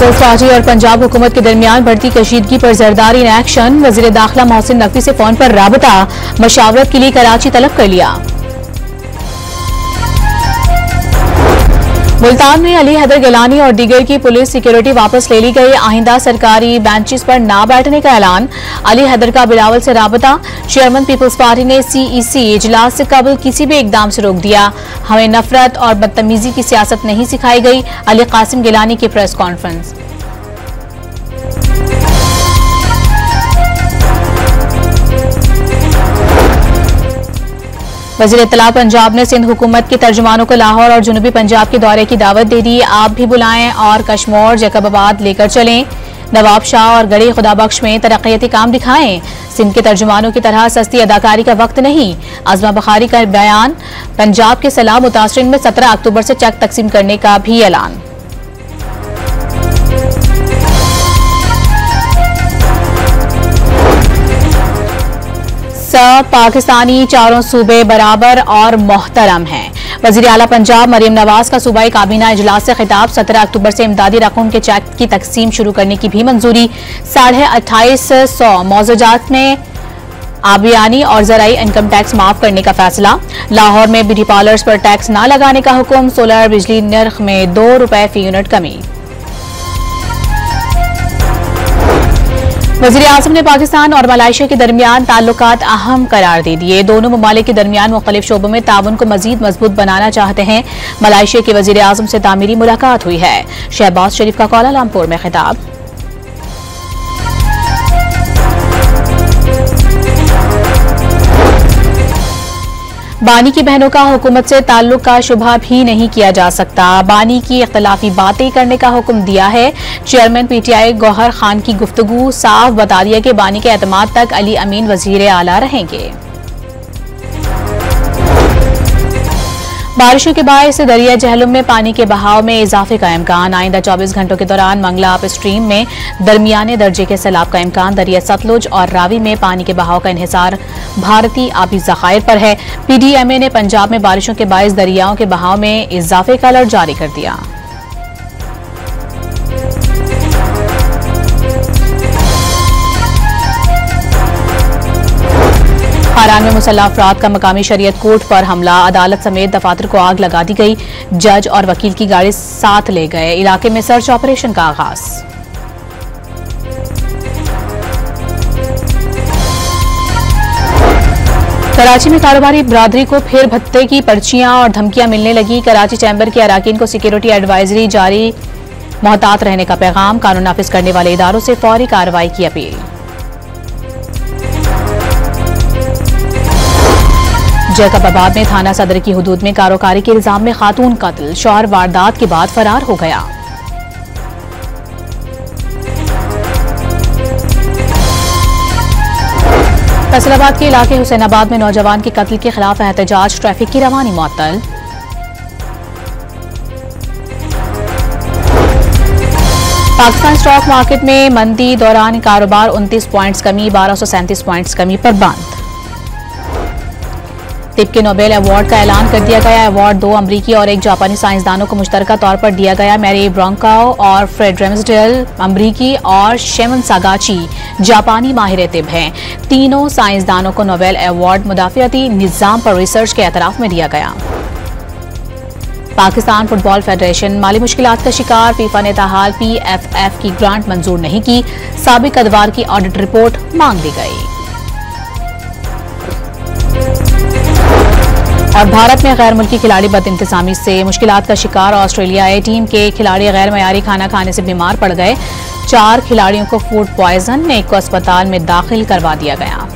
Peoples party और पंजाब हुकूमत के दरमियान बढ़ती कशीदगी पर जरदारी इन एक्शन। वजीर दाखिला मोहसिन नकवी से फोन पर राबता, मशावरत के लिए कराची तलब कर लिया। मुल्तान में अली हैदर गिलानी और दीगर की पुलिस सिक्योरिटी वापस ले ली गई। आइंदा सरकारी बेंचेस पर ना बैठने का ऐलान। अली हैदर का बिलावल से राबता। चेयरमैन पीपल्स पार्टी ने CEC इजलास से कबल किसी भी इकदाम से रोक दिया। हमें नफरत और बदतमीजी की सियासत नहीं सिखाई गई। अली कासिम गिलानी की प्रेस कॉन्फ्रेंस। वज़ीर इत्तला पंजाब ने सिंध हुकूमत के तर्जुमानों को लाहौर और जुनूबी पंजाब के दौरे की दावत दे दी। आप भी बुलाएं और कश्मोर जैकबाबाद लेकर चलें। नवाब शाह और गढ़ी खुदाबख्श में तरक्याती काम दिखाएं। सिंध के तर्जुमानों की तरह सस्ती अदाकारी का वक्त नहीं। आजमा बुखारी का बयान। पंजाब के सैलाब मुतासरीन में 17 अक्टूबर से चेक तकसीम करने का भी ऐलान। सब पाकिस्तानी चारों सूबे बराबर और मोहतरम हैं। वजीर आला पंजाब मरियम नवाज का सूबाई काबीना इजलास से खिताब। 17 अक्टूबर से इमदादी रकम के चेक की तकसीम शुरू करने की भी मंजूरी। 2850 मौजूदात में आबियानी और ज़राई इनकम टैक्स माफ करने का फैसला। लाहौर में ब्यूटी पार्लर्स पर टैक्स न लगाने का हुक्म। सोलर बिजली नर्ख में ₹2 फी यूनिट कमी। वज़ीर आज़म ने पाकिस्तान और मलाइशिया के दरमियान ताल्लुकात अहम करार दे दिए। दोनों ममालिक के दरमियान मुख्तलिफ शोबों में ताउन को मजीद मजबूत बनाना चाहते हैं। मलाइशिया के वज़ीर आज़म से तामीरी मुलाकात हुई है। शहबाज शरीफ का कुआलालंपुर में खिताब। बानी की बहनों का हुकूमत से ताल्लुक का शुबा भी नहीं किया जा सकता। बानी की इख्तलाफी बातें करने का हुक्म दिया है। चेयरमैन PTI गौहर खान की गुफ्तगू। साफ बता दिया कि बानी के एतमाद तक अली अमीन वजीर आला रहेंगे। बारिशों के बायस दरिया जहलुम में पानी के बहाव में इजाफे का इम्कान। आइंदा 24 घंटों के दौरान मंगला अप स्ट्रीम में दरमियाने दर्जे के सैलाब का इम्कान। दरिया सतलुज और रावी में पानी के बहाव का इन्हिसार भारतीय आबी ज़खायर पर है। PDMA ने पंजाब में बारिशों के बायस दरियाओं के बहाव में इजाफे का अलर्ट जारी कर दिया। हारान में मुसल्लह अफराद का मकामी शरीयत कोर्ट पर हमला। अदालत समेत दफातर को आग लगा दी गई। जज और वकील की गाड़ी साथ ले गए। इलाके में सर्च ऑपरेशन का आगाज। कराची में कारोबारी बरादरी को फिर भत्ते की पर्चियां और धमकियां मिलने लगी। कराची चैम्बर के अराकीन को सिक्योरिटी एडवाइजरी जारी। मोहतात रहने का पैगाम। कानून नाफिज करने वाले इदारों से फौरी कार्रवाई की अपील। जैकबाबाद में थाना सदर की हुदूद में कारोबारी के इल्जाम में खातून कत्ल। शौहर वारदात के बाद फरार हो गया। फैसलाबाद के इलाके हुसैनाबाद में नौजवान के कत्ल के खिलाफ एहतजाज। ट्रैफिक की रवानी मुअत्तल। पाकिस्तान स्टॉक मार्केट में मंदी दौरान कारोबार 29 पॉइंट्स कमी। 1237 पॉइंट्स कमी पर बंद। तिब के नोबेल अवार्ड का ऐलान कर दिया गया। अवार्ड 2 अमरीकी और 1 जापानी साइंसदानों को मुश्तरका तौर पर दिया गया। मैरी ब्रोंकाओ और फ्रेड रेम्सडेल अमरीकी और शेवन सागाची जापानी माहिर तिब हैं। तीनों साइंसदानों को नोबेल अवार्ड मुदाफियाती निज़ाम पर रिसर्च के एतराफ में दिया गया। पाकिस्तान फुटबॉल फेडरेशन माली मुश्किलात का शिकार। फीफा ने ताहाल PFF की ग्रांट मंजूर नहीं की। साबिक अदवार की ऑडिट रिपोर्ट मांग ली गई। और भारत में गैर मुल्की खिलाड़ी बदइंतजामी से मुश्किलात का शिकार। ऑस्ट्रेलिया ए टीम के खिलाड़ी गैर मयारी खाना खाने से बीमार पड़ गए। 4 खिलाड़ियों को फूड पॉइजन। 1 को अस्पताल में दाखिल करवा दिया गया।